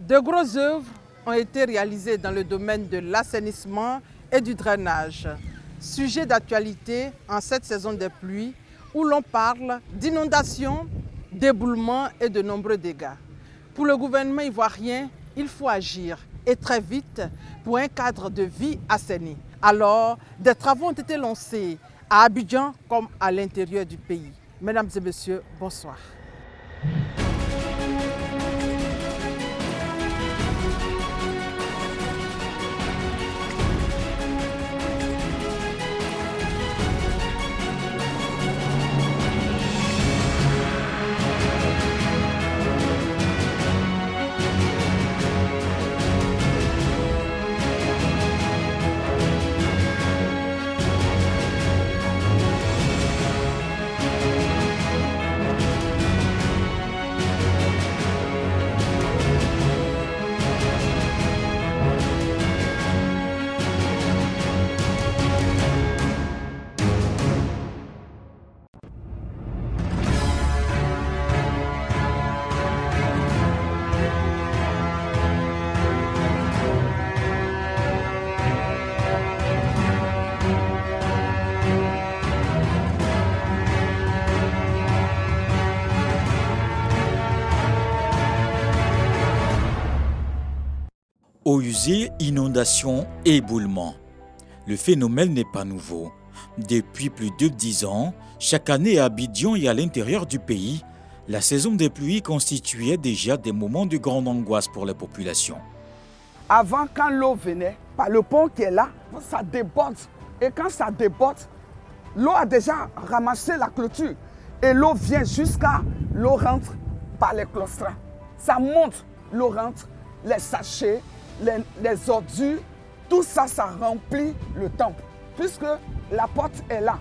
De grosses œuvres ont été réalisées dans le domaine de l'assainissement et du drainage. Sujet d'actualité en cette saison des pluies où l'on parle d'inondations, d'éboulements et de nombreux dégâts. Pour le gouvernement ivoirien, il faut agir et très vite pour un cadre de vie assaini. Alors, des travaux ont été lancés à Abidjan comme à l'intérieur du pays. Mesdames et messieurs, bonsoir. Eaux usées, inondations et éboulements. Le phénomène n'est pas nouveau. Depuis plus de 10 ans, chaque année à Abidjan et à l'intérieur du pays, la saison des pluies constituait déjà des moments de grande angoisse pour les populations. Avant, quand l'eau venait, par le pont qui est là, ça déborde. Et quand ça déborde, l'eau a déjà ramassé la clôture. Et l'eau vient l'eau rentre par les claustras. Ça monte, l'eau rentre, les sachets, les ordures, tout ça, ça remplit le temple, puisque la porte est là.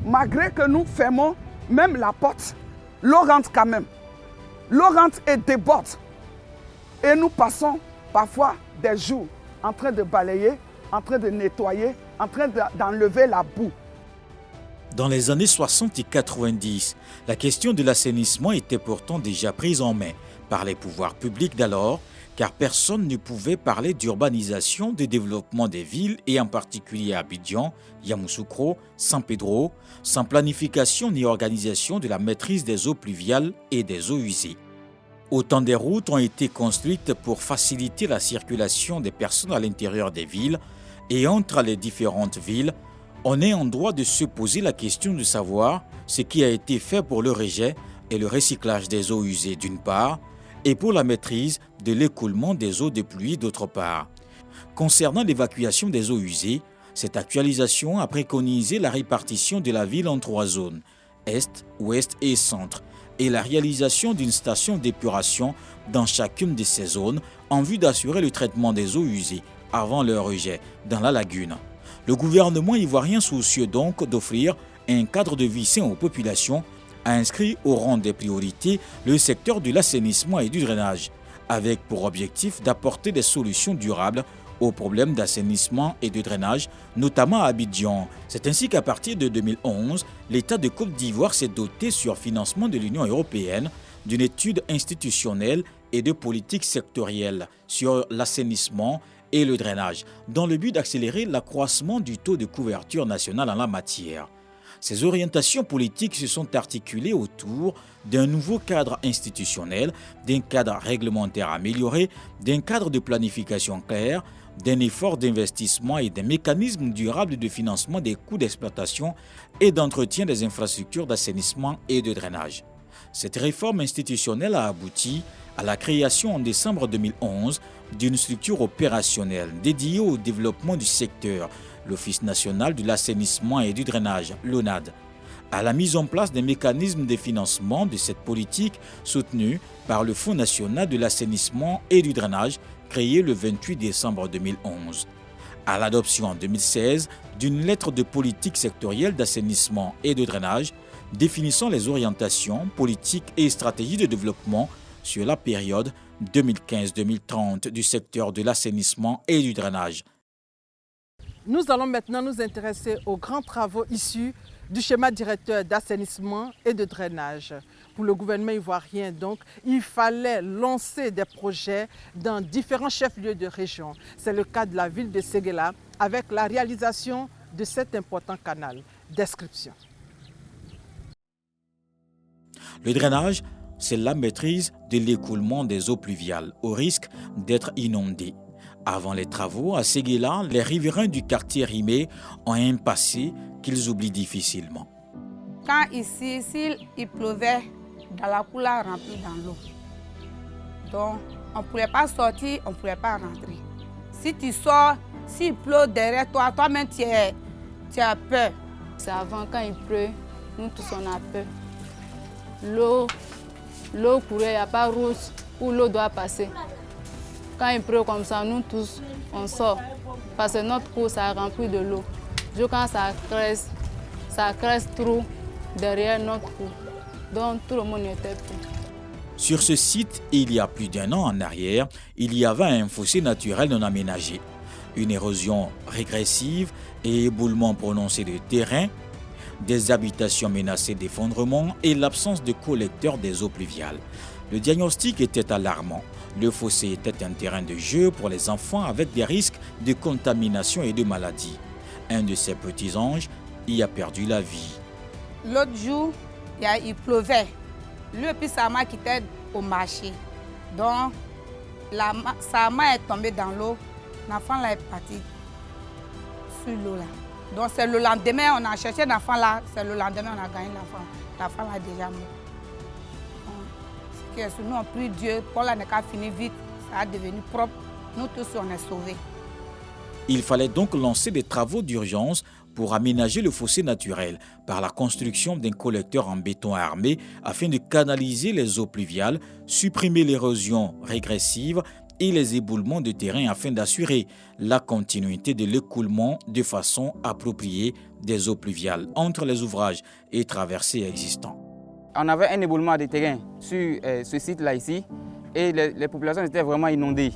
Malgré que nous fermons même la porte, l'eau rentre quand même. L'eau rentre et déborde. Et nous passons parfois des jours en train de balayer, en train de nettoyer, en train d'enlever la boue. Dans les années 60 et 90, la question de l'assainissement était pourtant déjà prise en main par les pouvoirs publics d'alors, car personne ne pouvait parler d'urbanisation, de développement des villes, et en particulier à Abidjan, Yamoussoukro, San Pedro, sans planification ni organisation de la maîtrise des eaux pluviales et des eaux usées. Autant de routes ont été construites pour faciliter la circulation des personnes à l'intérieur des villes, et entre les différentes villes, on est en droit de se poser la question de savoir ce qui a été fait pour le rejet et le recyclage des eaux usées d'une part, et pour la maîtrise de l'écoulement des eaux de pluie d'autre part. Concernant l'évacuation des eaux usées, cette actualisation a préconisé la répartition de la ville en 3 zones, Est, Ouest et Centre, et la réalisation d'une station d'épuration dans chacune de ces zones en vue d'assurer le traitement des eaux usées avant leur rejet dans la lagune. Le gouvernement ivoirien, soucieux donc d'offrir un cadre de vie sain aux populations, a inscrit au rang des priorités le secteur de l'assainissement et du drainage, avec pour objectif d'apporter des solutions durables aux problèmes d'assainissement et de drainage, notamment à Abidjan. C'est ainsi qu'à partir de 2011, l'État de Côte d'Ivoire s'est doté, sur financement de l'Union européenne, d'une étude institutionnelle et de politique sectorielle sur l'assainissement et le drainage, dans le but d'accélérer l'accroissement du taux de couverture nationale en la matière. Ces orientations politiques se sont articulées autour d'un nouveau cadre institutionnel, d'un cadre réglementaire amélioré, d'un cadre de planification clair, d'un effort d'investissement et d'un mécanisme durable de financement des coûts d'exploitation et d'entretien des infrastructures d'assainissement et de drainage. Cette réforme institutionnelle a abouti à la création en décembre 2011 d'une structure opérationnelle dédiée au développement du secteur, l'Office national de l'assainissement et du drainage, l'ONAD, à la mise en place des mécanismes de financement de cette politique soutenue par le Fonds national de l'assainissement et du drainage, créé le 28 décembre 2011, à l'adoption en 2016 d'une lettre de politique sectorielle d'assainissement et de drainage définissant les orientations, politiques et stratégies de développement sur la période 2015-2030 du secteur de l'assainissement et du drainage. Nous allons maintenant nous intéresser aux grands travaux issus du schéma directeur d'assainissement et de drainage. Pour le gouvernement ivoirien, donc, il fallait lancer des projets dans différents chefs-lieux de région. C'est le cas de la ville de Séguéla avec la réalisation de cet important canal d'inscription. Le drainage, c'est la maîtrise de l'écoulement des eaux pluviales au risque d'être inondées. Avant les travaux, à Séguéla, les riverains du quartier Rimé ont un passé qu'ils oublient difficilement. Quand ici, il pleuvait, dans la couleur remplie dans l'eau. Donc, on ne pouvait pas sortir, on ne pouvait pas rentrer. Si tu sors, s'il pleut derrière toi, toi-même tu as peur. C'est avant, quand il pleut, nous tous on a peur. L'eau courait, il n'y a pas rouge où l'eau doit passer. Quand il pleut comme ça, nous tous, on sort. Parce que notre cour, ça remplit de l'eau. Quand ça crée trop derrière notre cour. Donc tout le monde était prêt. Sur ce site, il y a plus d'1 an en arrière, il y avait un fossé naturel non aménagé. Une érosion régressive et éboulement prononcé de terrain, des habitations menacées d'effondrement et l'absence de collecteurs des eaux pluviales. Le diagnostic était alarmant. Le fossé était un terrain de jeu pour les enfants avec des risques de contamination et de maladies. Un de ces petits anges y a perdu la vie. L'autre jour, il pleuvait. Lui et puis sa main qui était au marché. Donc, sa main est tombée dans l'eau. L'enfant là est parti sur l'eau là. Donc c'est le lendemain, on a cherché l'enfant là. C'est le lendemain, on a gagné l'enfant. L'enfant là est déjà mort. Nous on prie Dieu, pour la n'est qu'à finir vite, ça a devenu propre. Nous tous on est sauvés. Il fallait donc lancer des travaux d'urgence pour aménager le fossé naturel par la construction d'un collecteur en béton armé afin de canaliser les eaux pluviales, supprimer l'érosion régressive et les éboulements de terrain afin d'assurer la continuité de l'écoulement de façon appropriée des eaux pluviales entre les ouvrages et traversées existants. On avait un éboulement de terrain sur ce site-là ici et les populations étaient vraiment inondées.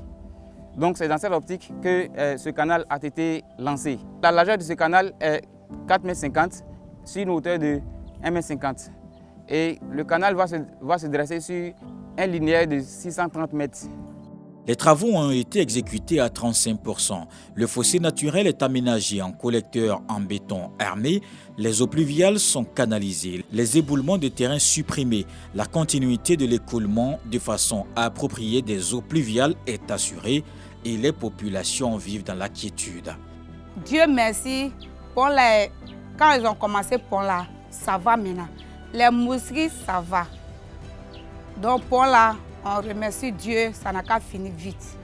Donc c'est dans cette optique que ce canal a été lancé. La largeur de ce canal est 4,50 m sur une hauteur de 1,50 m. Et le canal va se dresser sur un linéaire de 630 mètres. Les travaux ont été exécutés à 35%. Le fossé naturel est aménagé en collecteur en béton armé. Les eaux pluviales sont canalisées, les éboulements de terrain supprimés. La continuité de l'écoulement de façon appropriée des eaux pluviales est assurée et les populations vivent dans la quiétude. Dieu merci, quand ils ont commencé pour là, ça va maintenant. Les mousseries, ça va. Donc pour là, on remercie Dieu, ça n'a qu'à finir vite.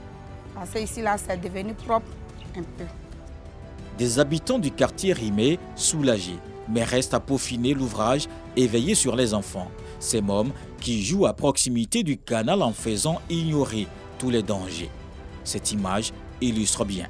Parce que ici, là, c'est devenu propre un peu. Des habitants du quartier Rimé soulagés, mais restent à peaufiner l'ouvrage et veiller sur les enfants. Ces mômes qui jouent à proximité du canal en faisant ignorer tous les dangers. Cette image illustre bien.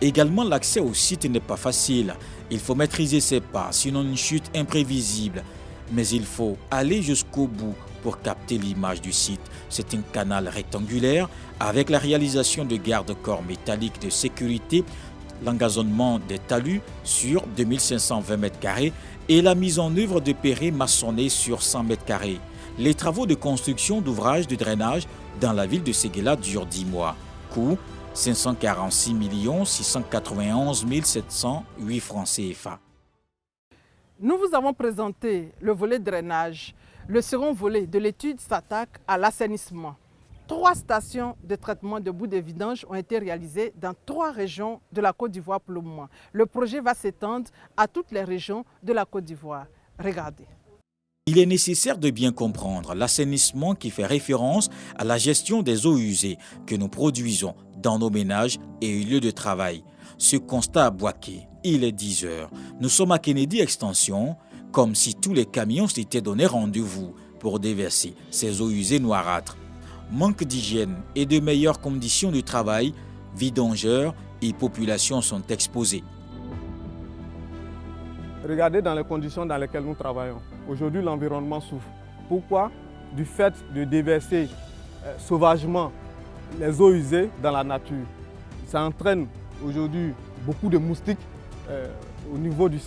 Également, l'accès au site n'est pas facile. Il faut maîtriser ses pas, sinon une chute imprévisible. Mais il faut aller jusqu'au bout pour capter l'image du site. C'est un canal rectangulaire avec la réalisation de garde-corps métalliques de sécurité, l'engazonnement des talus sur 2520 m² et la mise en œuvre de perrets maçonnés sur 100 m². Les travaux de construction d'ouvrages de drainage dans la ville de Séguéla durent 10 mois. Coût 546 691 708 francs CFA. Nous vous avons présenté le volet drainage. Le second volet de l'étude s'attaque à l'assainissement. 3 stations de traitement de boues de vidange ont été réalisées dans 3 régions de la Côte d'Ivoire pour le moment. Le projet va s'étendre à toutes les régions de la Côte d'Ivoire. Regardez. Il est nécessaire de bien comprendre l'assainissement qui fait référence à la gestion des eaux usées que nous produisons dans nos ménages et lieux de travail. Ce constat a boaqué. Il est 10 heures. Nous sommes à Kennedy Extension, comme si tous les camions s'étaient donné rendez-vous pour déverser ces eaux usées noirâtres. Manque d'hygiène et de meilleures conditions de travail, vidangeurs et populations sont exposés. Regardez dans les conditions dans lesquelles nous travaillons. Aujourd'hui, l'environnement souffre. Pourquoi? Du fait de déverser sauvagement les eaux usées dans la nature. Ça entraîne aujourd'hui beaucoup de moustiques au niveau du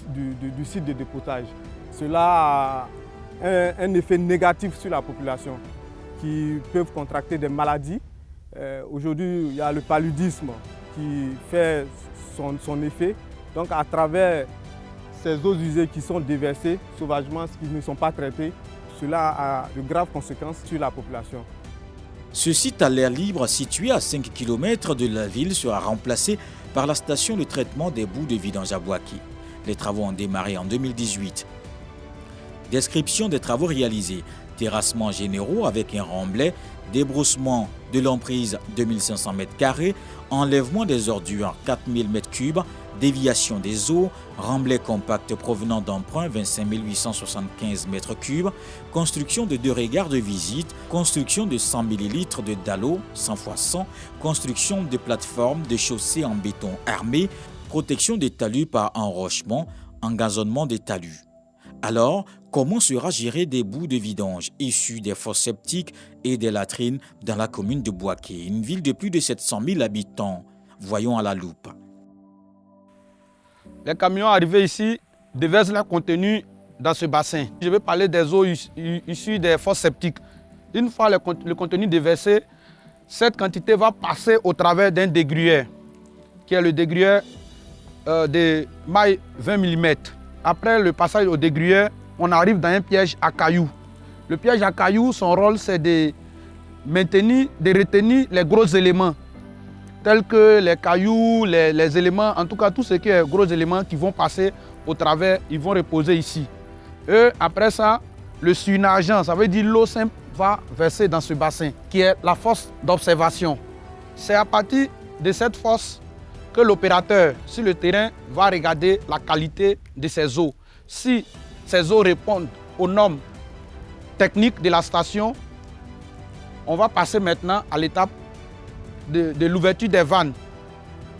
site de dépotage. Cela a un effet négatif sur la population qui peuvent contracter des maladies. Aujourd'hui, il y a le paludisme qui fait son effet. Donc à travers ces eaux usées qui sont déversées sauvagement, qui ne sont pas traitées, cela a de graves conséquences sur la population. Ce site à l'air libre, situé à 5 km de la ville, sera remplacé par la station de traitement des boues de vidange à Bouaké. Les travaux ont démarré en 2018. Description des travaux réalisés. Terrassements généraux avec un remblai, débroussement de l'emprise 2500 m², enlèvement des ordures 4000 m3, déviation des eaux, remblai compact provenant d'emprunt 25 875 m3, construction de 2 regards de visite, construction de 100 ml de dalo 100 x 100, construction de plateformes de chaussées en béton armé, protection des talus par enrochement, engazonnement des talus. Alors, comment sera géré des boues de vidange issues des fosses septiques et des latrines dans la commune de Bouaké, une ville de plus de 700 000 habitants? Voyons à la loupe. Les camions arrivés ici déversent leur contenu dans ce bassin. Je vais parler des eaux issues des fosses septiques. Une fois le contenu déversé, cette quantité va passer au travers d'un dégruyère, qui est le dégruyère de maille 20 mm. Après le passage au dégruyère, on arrive dans un piège à cailloux. Le piège à cailloux, son rôle, c'est de retenir les gros éléments, tels que les cailloux, les éléments, en tout cas tout ce qui est gros éléments qui vont passer au travers, ils vont reposer ici. Et après ça, le surnageant, ça veut dire l'eau simple va verser dans ce bassin, qui est la fosse d'observation. C'est à partir de cette fosse que l'opérateur sur le terrain va regarder la qualité de ces eaux. Si ces eaux répondent aux normes techniques de la station, on va passer maintenant à l'étape de l'ouverture des vannes.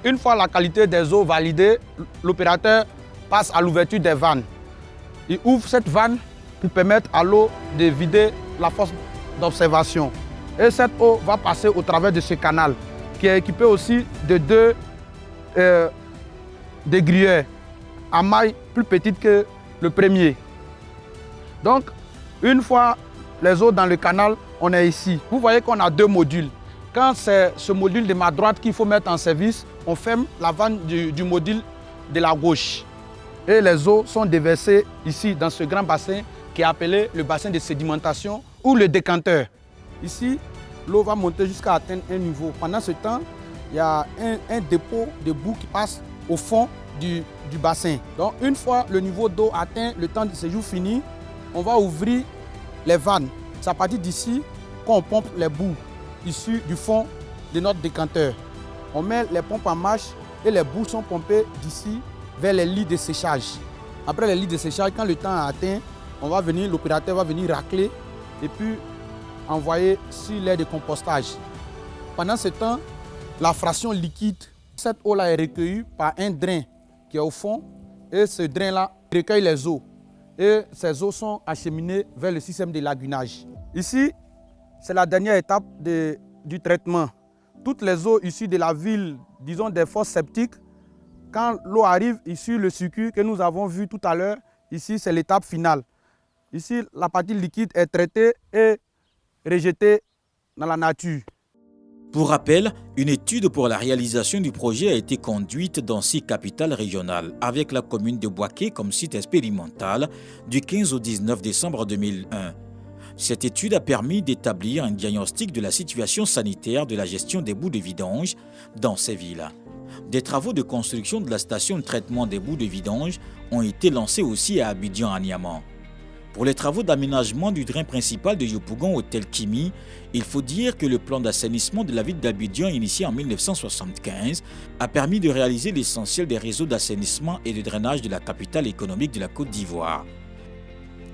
Une fois la qualité des eaux validée, l'opérateur passe à l'ouverture des vannes. Il ouvre cette vanne pour permettre à l'eau de vider la fosse d'observation. Et cette eau va passer au travers de ce canal, qui est équipé aussi de 2 dégruyères à maille plus petite que le premier. Donc, une fois les eaux dans le canal, on est ici. Vous voyez qu'on a 2 modules. Quand c'est ce module de ma droite qu'il faut mettre en service, on ferme la vanne du module de la gauche. Et les eaux sont déversées ici, dans ce grand bassin qui est appelé le bassin de sédimentation ou le décanteur. Ici, l'eau va monter jusqu'à atteindre un niveau. Pendant ce temps, il y a un dépôt de boue qui passe au fond du bassin. Donc, une fois le niveau d'eau atteint, le temps de séjour fini, on va ouvrir les vannes. C'est à partir d'ici qu'on pompe les boues issues du fond de notre décanteur. On met les pompes en marche et les boues sont pompées d'ici vers les lits de séchage. Après les lits de séchage, quand le temps a atteint, l'opérateur va venir racler et puis envoyer sur l'aire de compostage. Pendant ce temps, la fraction liquide, cette eau-là est recueillie par un drain qui est au fond et ce drain-là recueille les eaux. Et ces eaux sont acheminées vers le système de lagunage. Ici, c'est la dernière étape du traitement. Toutes les eaux issues de la ville, disons des fosses septiques, quand l'eau arrive ici, le circuit que nous avons vu tout à l'heure, ici c'est l'étape finale. Ici, la partie liquide est traitée et rejetée dans la nature. Pour rappel, une étude pour la réalisation du projet a été conduite dans 6 capitales régionales, avec la commune de Bouaké comme site expérimental du 15 au 19 décembre 2001. Cette étude a permis d'établir un diagnostic de la situation sanitaire de la gestion des boues de vidange dans ces villes. Des travaux de construction de la station de traitement des boues de vidange ont été lancés aussi à Abidjan, à Niamey. Pour les travaux d'aménagement du drain principal de Yopougon au Tel Kimi, il faut dire que le plan d'assainissement de la ville d'Abidjan, initié en 1975, a permis de réaliser l'essentiel des réseaux d'assainissement et de drainage de la capitale économique de la Côte d'Ivoire.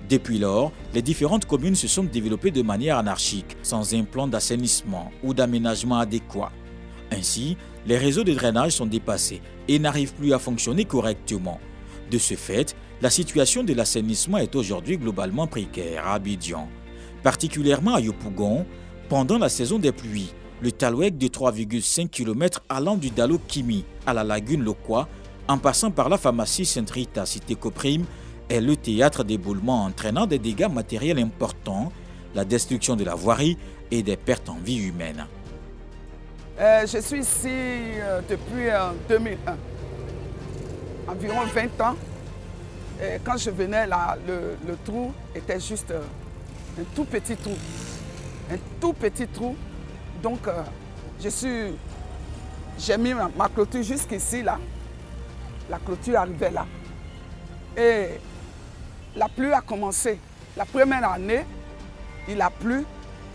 Depuis lors, les différentes communes se sont développées de manière anarchique, sans un plan d'assainissement ou d'aménagement adéquat. Ainsi, les réseaux de drainage sont dépassés et n'arrivent plus à fonctionner correctement. De ce fait, la situation de l'assainissement est aujourd'hui globalement précaire à Abidjan. Particulièrement à Yopougon, pendant la saison des pluies, le Talouek de 3,5 km allant du Dalo Kimi à la lagune Lokwa en passant par la pharmacie Sainte-Rita cité Coprime, est le théâtre d'éboulements entraînant des dégâts matériels importants, la destruction de la voirie et des pertes en vie humaine. Je suis ici depuis 2001, environ 20 ans. Et quand je venais là, le trou était juste un tout petit trou. Un tout petit trou. Donc j'ai mis ma clôture jusqu'ici là. La clôture arrivait là. Et la pluie a commencé. La première année, il a plu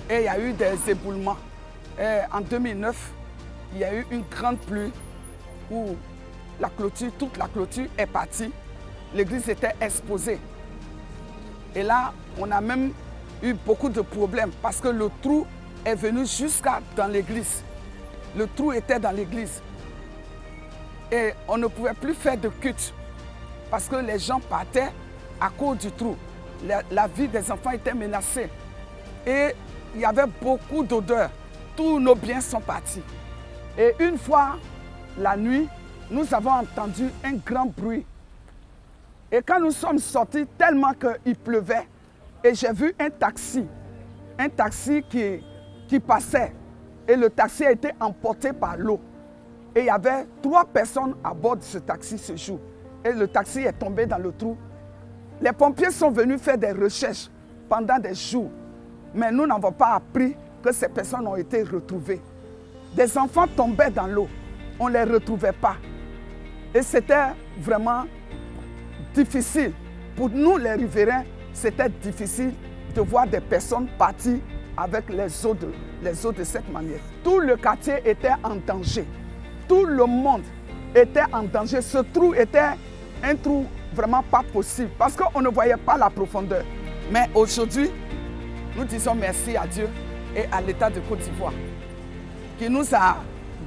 et il y a eu des éboulements. Et en 2009, il y a eu une grande pluie où la clôture, toute la clôture est partie. L'église était exposée. Et là, on a même eu beaucoup de problèmes parce que le trou est venu jusqu'à dans l'église. Le trou était dans l'église. Et on ne pouvait plus faire de culte parce que les gens partaient à cause du trou. La vie des enfants était menacée. Et il y avait beaucoup d'odeurs. Tous nos biens sont partis. Et une fois, la nuit, nous avons entendu un grand bruit. Et quand nous sommes sortis, tellement qu'il pleuvait, et j'ai vu un taxi qui passait. Et le taxi a été emporté par l'eau. Et il y avait 3 personnes à bord de ce taxi ce jour. Et le taxi est tombé dans le trou. Les pompiers sont venus faire des recherches pendant des jours. Mais nous n'avons pas appris que ces personnes ont été retrouvées. Des enfants tombaient dans l'eau. On ne les retrouvait pas. Et c'était vraiment difficile. Pour nous, les riverains, c'était difficile de voir des personnes partir avec les eaux de cette manière. Tout le quartier était en danger. Tout le monde était en danger. Ce trou était un trou vraiment pas possible parce qu'on ne voyait pas la profondeur. Mais aujourd'hui, nous disons merci à Dieu et à l'État de Côte d'Ivoire qui nous a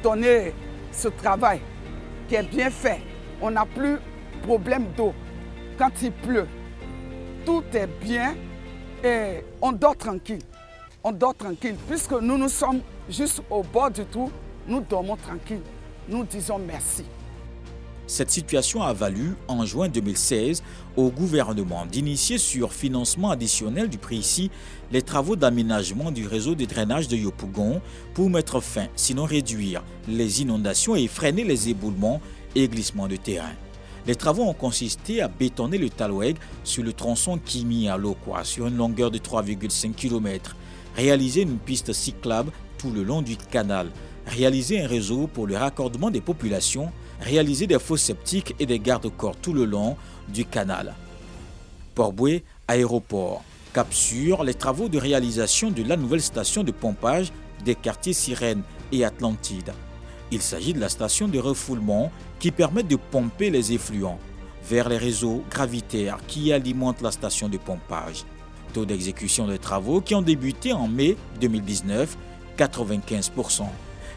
donné ce travail qui est bien fait. On n'a plus de problème d'eau quand il pleut. Tout est bien et on dort tranquille. On dort tranquille. Puisque nous sommes juste au bord du trou, nous dormons tranquille. Nous disons merci. Cette situation a valu, en juin 2016, au gouvernement d'initier sur financement additionnel du Préici les travaux d'aménagement du réseau de drainage de Yopougon pour mettre fin, sinon réduire, les inondations et freiner les éboulements et glissements de terrain. Les travaux ont consisté à bétonner le Taloueg sur le tronçon Kimi à Lokwa sur une longueur de 3,5 km, réaliser une piste cyclable tout le long du canal, réaliser un réseau pour le raccordement des populations, réaliser des fosses septiques et des garde-corps tout le long du canal. Port-Boué, aéroport. Cap Sur, les travaux de réalisation de la nouvelle station de pompage des quartiers Sirène et Atlantide. Il s'agit de la station de refoulement qui permet de pomper les effluents vers les réseaux gravitaires qui alimentent la station de pompage. Taux d'exécution des travaux qui ont débuté en mai 2019, 95%.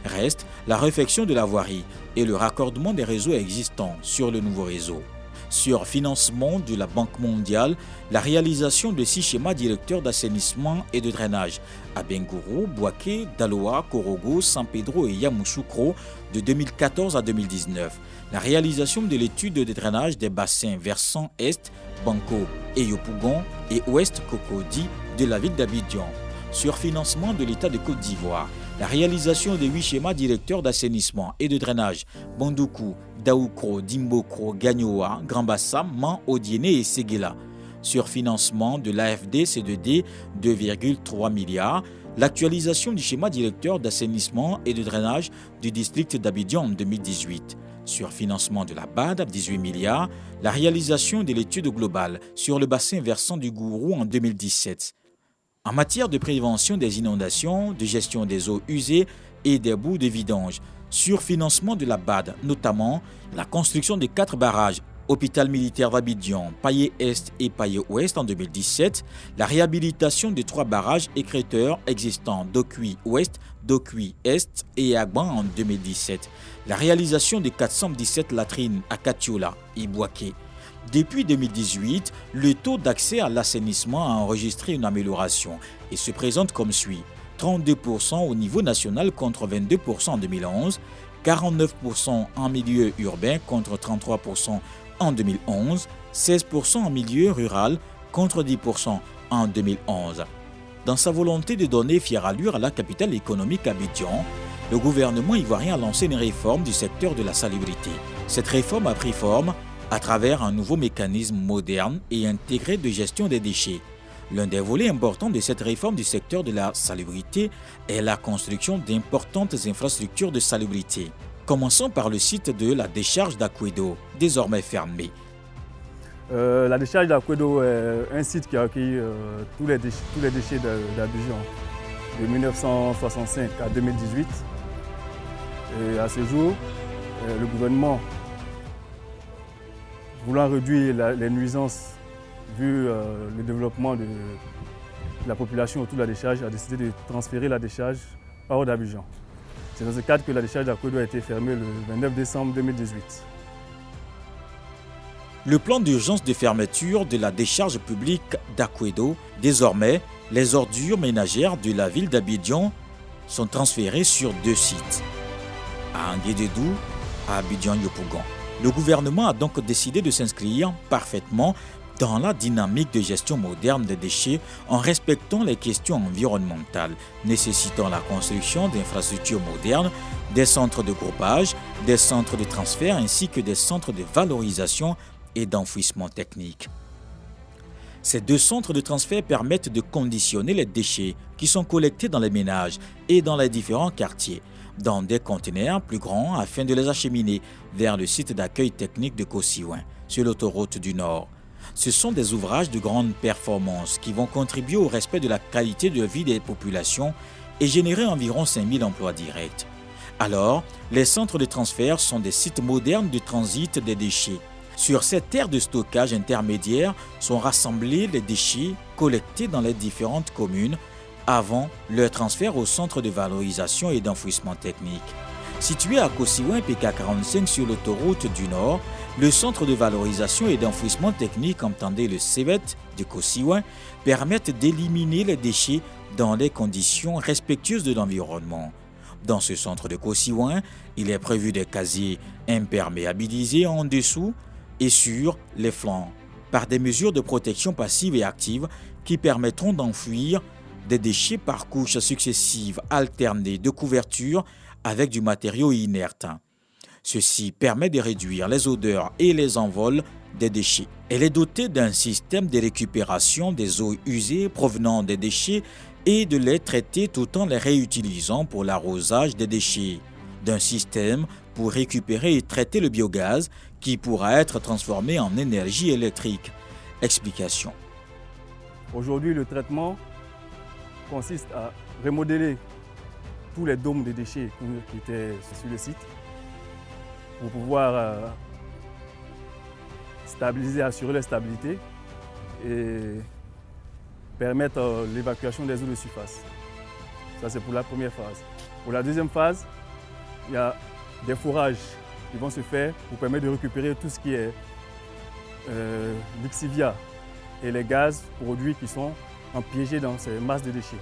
Reste la réfection de la voirie et le raccordement des réseaux existants sur le nouveau réseau. Sur financement de la Banque mondiale, la réalisation de 6 schémas directeurs d'assainissement et de drainage à Bengourou, Bouaké, Daloa, Korogo, San Pedro et Yamoussoukro de 2014 à 2019. La réalisation de l'étude de drainage des bassins versant Est, Banco et Yopougon et Ouest Cocody de la ville d'Abidjan. Sur financement de l'État de Côte d'Ivoire, la réalisation des 8 schémas directeurs d'assainissement et de drainage Bandoukou, Daoukro, Dimbokro, Gagnoa, Grand Bassam, Man, Odiéné et Séguéla. Sur financement de l'AFD C2D 2,3 milliards, l'actualisation du schéma directeur d'assainissement et de drainage du district d'Abidjan en 2018. Sur financement de la BAD 18 milliards, la réalisation de l'étude globale sur le bassin versant du Gourou en 2017. En matière de prévention des inondations, de gestion des eaux usées et des boues de vidange, sur financement de la BAD, notamment la construction de 4 barrages, hôpital militaire d'Abidjan, Paillé-Est et Paillé-Ouest en 2017, la réhabilitation de 3 barrages écréteurs existants Dokui-Ouest, Dokui-Est et Agban en 2017, la réalisation de 417 latrines à Katiola et Bouaké. Depuis 2018, le taux d'accès à l'assainissement a enregistré une amélioration et se présente comme suit. 32% au niveau national contre 22% en 2011, 49% en milieu urbain contre 33% en 2011, 16% en milieu rural contre 10% en 2011. Dans sa volonté de donner fière allure à la capitale économique Abidjan, le gouvernement ivoirien a lancé une réforme du secteur de la salubrité. Cette réforme a pris forme à travers un nouveau mécanisme moderne et intégré de gestion des déchets. L'un des volets importants de cette réforme du secteur de la salubrité est la construction d'importantes infrastructures de salubrité. Commençons par le site de la décharge d'Akwedo, désormais fermé. La décharge d'Akwedo est un site qui a accueilli tous les déchets d'Abidjan de 1965 à 2018. Et à ce jour, le gouvernement, voulant réduire les nuisances vu le développement de la population autour de la décharge, a décidé de transférer la décharge hors d'Abidjan. C'est dans ce cadre que la décharge d'Akwedo a été fermée le 29 décembre 2018. Le plan d'urgence de fermeture de la décharge publique d'Akwedo, désormais, les ordures ménagères de la ville d'Abidjan sont transférées sur 2 sites, à Anguédédou, à Abidjan-Yopougon. Le gouvernement a donc décidé de s'inscrire parfaitement dans la dynamique de gestion moderne des déchets en respectant les questions environnementales, nécessitant la construction d'infrastructures modernes, des centres de groupage, des centres de transfert ainsi que des centres de valorisation et d'enfouissement technique. Ces 2 centres de transfert permettent de conditionner les déchets qui sont collectés dans les ménages et dans les différents quartiers, dans des conteneurs plus grands afin de les acheminer vers le site d'accueil technique de Kosiouin, sur l'autoroute du Nord. Ce sont des ouvrages de grande performance qui vont contribuer au respect de la qualité de vie des populations et générer environ 5000 emplois directs. Alors, les centres de transfert sont des sites modernes de transit des déchets. Sur cette aire de stockage intermédiaire sont rassemblés les déchets collectés dans les différentes communes avant leur transfert au centre de valorisation et d'enfouissement technique. Situé à Kosiouin PK45 sur l'autoroute du Nord, le centre de valorisation et d'enfouissement technique, entendez le CEVET de Kosiouin, permettent d'éliminer les déchets dans des conditions respectueuses de l'environnement. Dans ce centre de Kosiouin, il est prévu des casiers imperméabilisés en dessous et sur les flancs, par des mesures de protection passive et active qui permettront d'enfouir des déchets par couches successives alternées de couverture avec du matériau inerte. Ceci permet de réduire les odeurs et les envols des déchets. Elle est dotée d'un système de récupération des eaux usées provenant des déchets et de les traiter tout en les réutilisant pour l'arrosage des déchets, d'un système pour récupérer et traiter le biogaz qui pourra être transformé en énergie électrique. Explication. Aujourd'hui, le traitement consiste à remodeler tous les dômes de déchets qui étaient sur le site pour pouvoir stabiliser, assurer la stabilité et permettre l'évacuation des eaux de surface. Ça, c'est pour la première phase. Pour la deuxième phase, il y a des forages qui vont se faire pour permettre de récupérer tout ce qui est lixivia et les gaz produits qui sont empiégés dans ces masses de déchets.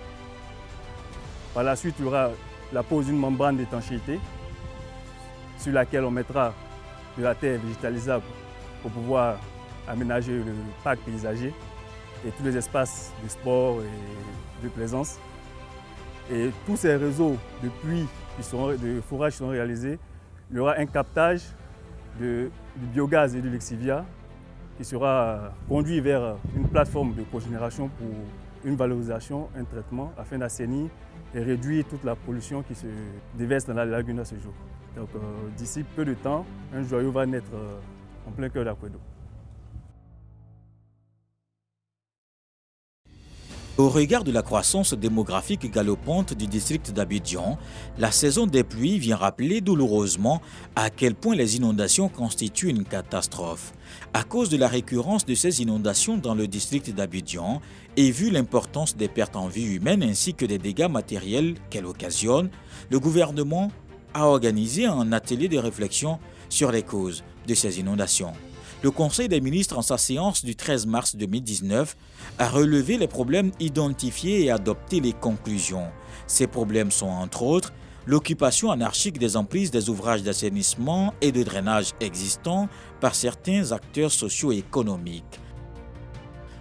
Par la suite, il y aura la pose d'une membrane d'étanchéité sur laquelle on mettra de la terre végétalisable pour pouvoir aménager le parc paysager et tous les espaces de sport et de plaisance. Et tous ces réseaux de puits, de forages qui sont réalisés, il y aura un captage du biogaz et du lexivia qui sera conduit vers une plateforme de cogénération pour une valorisation, un traitement afin d'assainir et réduire toute la pollution qui se déverse dans la lagune à ce jour. Donc d'ici peu de temps, un joyau va naître en plein cœur d'Akwedo. Au regard de la croissance démographique galopante du district d'Abidjan, la saison des pluies vient rappeler douloureusement à quel point les inondations constituent une catastrophe. À cause de la récurrence de ces inondations dans le district d'Abidjan et vu l'importance des pertes en vie humaine ainsi que des dégâts matériels qu'elles occasionnent, le gouvernement a organisé un atelier de réflexion sur les causes de ces inondations. Le Conseil des ministres, en sa séance du 13 mars 2019, a relevé les problèmes identifiés et adopté les conclusions. Ces problèmes sont entre autres l'occupation anarchique des emprises des ouvrages d'assainissement et de drainage existants par certains acteurs socio-économiques,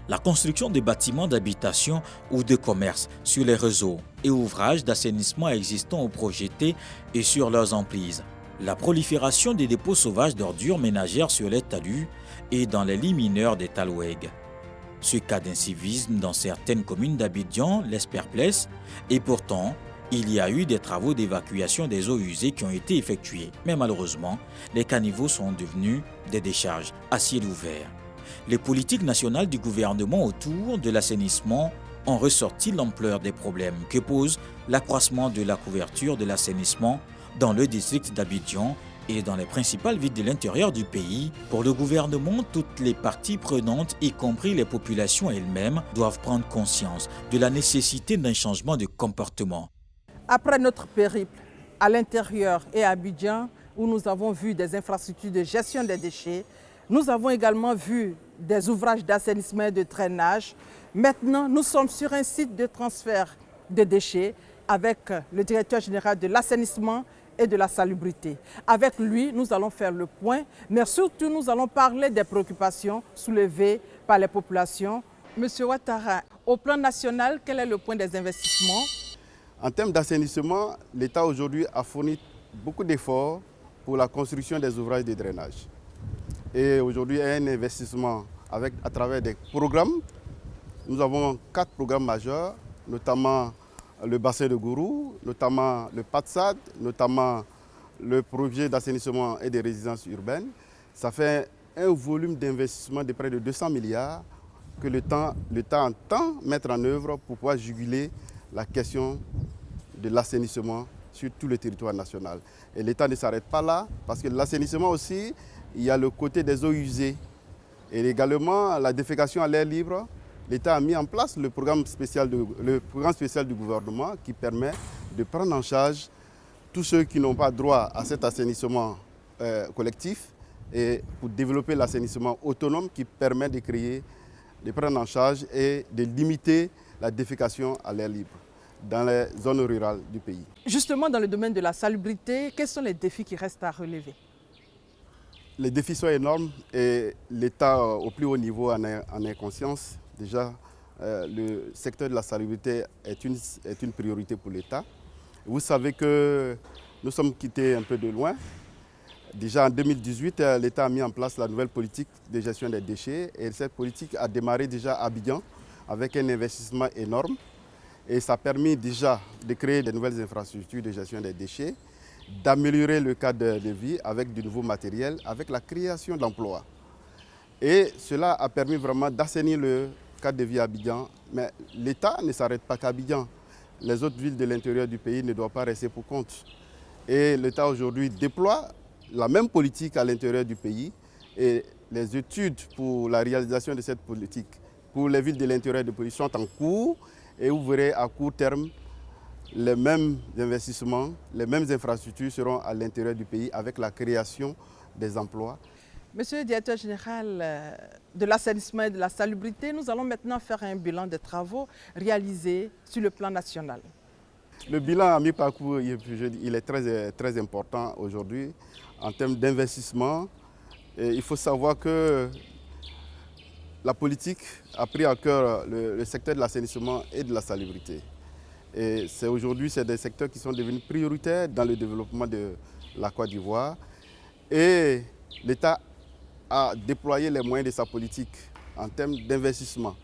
la construction de bâtiments d'habitation ou de commerce sur les réseaux et ouvrages d'assainissement existants ou projetés et sur leurs emprises, la prolifération des dépôts sauvages d'ordures ménagères sur les talus et dans les lits mineurs des talweg. Ce cas d'incivisme dans certaines communes d'Abidjan laisse perplexe et pourtant, il y a eu des travaux d'évacuation des eaux usées qui ont été effectués. Mais malheureusement, les caniveaux sont devenus des décharges à ciel ouvert. Les politiques nationales du gouvernement autour de l'assainissement ont ressorti l'ampleur des problèmes que pose l'accroissement de la couverture de l'assainissement dans le district d'Abidjan et dans les principales villes de l'intérieur du pays. Pour le gouvernement, toutes les parties prenantes, y compris les populations elles-mêmes, doivent prendre conscience de la nécessité d'un changement de comportement. Après notre périple à l'intérieur et à Abidjan, où nous avons vu des infrastructures de gestion des déchets, nous avons également vu des ouvrages d'assainissement et de drainage. Maintenant, nous sommes sur un site de transfert de déchets avec le directeur général de l'assainissement et de la salubrité. Avec lui, nous allons faire le point, mais surtout nous allons parler des préoccupations soulevées par les populations. Monsieur Ouattara, au plan national, quel est le point des investissements? En termes d'assainissement, l'État aujourd'hui a fourni beaucoup d'efforts pour la construction des ouvrages de drainage. Et aujourd'hui, il y a un investissement à travers des programmes. Nous avons 4 programmes majeurs, notamment le bassin de Gourou, notamment le PATSAD, notamment le projet d'assainissement et de résidences urbaines. Ça fait un volume d'investissement de près de 200 milliards que l'État entend mettre en œuvre pour pouvoir juguler la question de l'assainissement sur tout le territoire national. Et l'État ne s'arrête pas là, parce que l'assainissement aussi, il y a le côté des eaux usées. Et également la défécation à l'air libre. L'État a mis en place le programme spécial du gouvernement qui permet de prendre en charge tous ceux qui n'ont pas droit à cet assainissement collectif et pour développer l'assainissement autonome qui permet de prendre en charge et de limiter la défécation à l'air libre dans les zones rurales du pays. Justement, dans le domaine de la salubrité, quels sont les défis qui restent à relever? Les défis sont énormes et l'État au plus haut niveau en est conscience. Déjà, le secteur de la salubrité est une priorité pour l'État. Vous savez que nous sommes quittés un peu de loin. Déjà en 2018, l'État a mis en place la nouvelle politique de gestion des déchets et cette politique a démarré déjà à Abidjan avec un investissement énorme. Et ça a permis déjà de créer de nouvelles infrastructures de gestion des déchets, d'améliorer le cadre de vie avec du nouveau matériel, avec la création d'emplois. Et cela a permis vraiment d'assainir le cadre de vie à Abidjan. Mais l'État ne s'arrête pas qu'à Abidjan. Les autres villes de l'intérieur du pays ne doivent pas rester pour compte. Et l'État aujourd'hui déploie la même politique à l'intérieur du pays. Et les études pour la réalisation de cette politique pour les villes de l'intérieur du pays sont en cours. Et vous verrez à court terme, les mêmes investissements, les mêmes infrastructures seront à l'intérieur du pays avec la création des emplois. Monsieur le directeur général de l'assainissement et de la salubrité, nous allons maintenant faire un bilan des travaux réalisés sur le plan national. Le bilan à mi-parcours, il est très important aujourd'hui en termes d'investissement. Il faut savoir que la politique a pris à cœur le secteur de l'assainissement et de la salubrité. Et aujourd'hui, c'est des secteurs qui sont devenus prioritaires dans le développement de la Côte d'Ivoire. Et l'État a déployé les moyens de sa politique en termes d'investissement.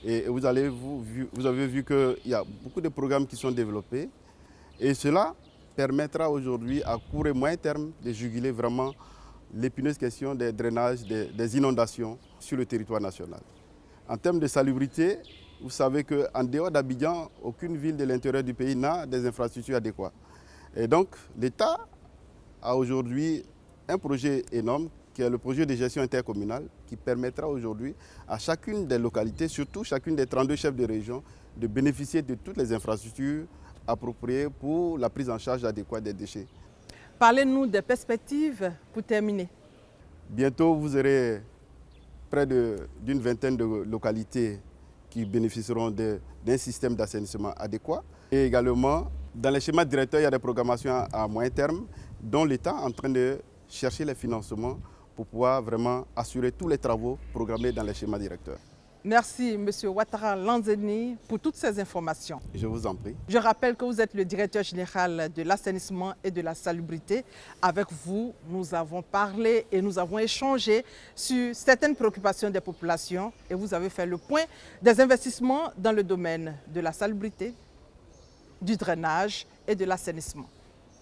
Et vous avez vu qu'il y a beaucoup de programmes qui sont développés. Et cela permettra aujourd'hui, à court et moyen terme, de juguler vraiment l'épineuse question des drainages, des inondations sur le territoire national. En termes de salubrité, vous savez qu'en dehors d'Abidjan, aucune ville de l'intérieur du pays n'a des infrastructures adéquates. Et donc, l'État a aujourd'hui un projet énorme, qui est le projet de gestion intercommunale, qui permettra aujourd'hui à chacune des localités, surtout chacune des 32 chefs de région, de bénéficier de toutes les infrastructures appropriées pour la prise en charge adéquate des déchets. Parlez-nous des perspectives pour terminer. Bientôt, vous aurez près d'une vingtaine de localités qui bénéficieront d'un système d'assainissement adéquat. Et également, Dans les schémas directeurs, il y a des programmations à moyen terme dont l'État est en train de chercher les financements pour pouvoir vraiment assurer tous les travaux programmés dans les schémas directeurs. Merci, M. Ouattara Lanzeni, pour toutes ces informations. Je vous en prie. Je rappelle que vous êtes le directeur général de l'assainissement et de la salubrité. Avec vous, nous avons parlé et nous avons échangé sur certaines préoccupations des populations et vous avez fait le point des investissements dans le domaine de la salubrité, du drainage et de l'assainissement.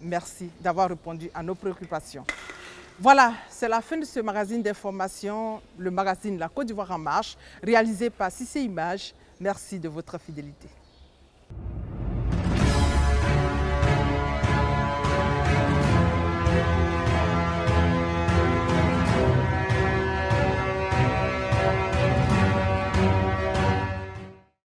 Merci d'avoir répondu à nos préoccupations. Voilà, c'est la fin de ce magazine d'information, le magazine La Côte d'Ivoire en marche, réalisé par Cissé Images. Merci de votre fidélité.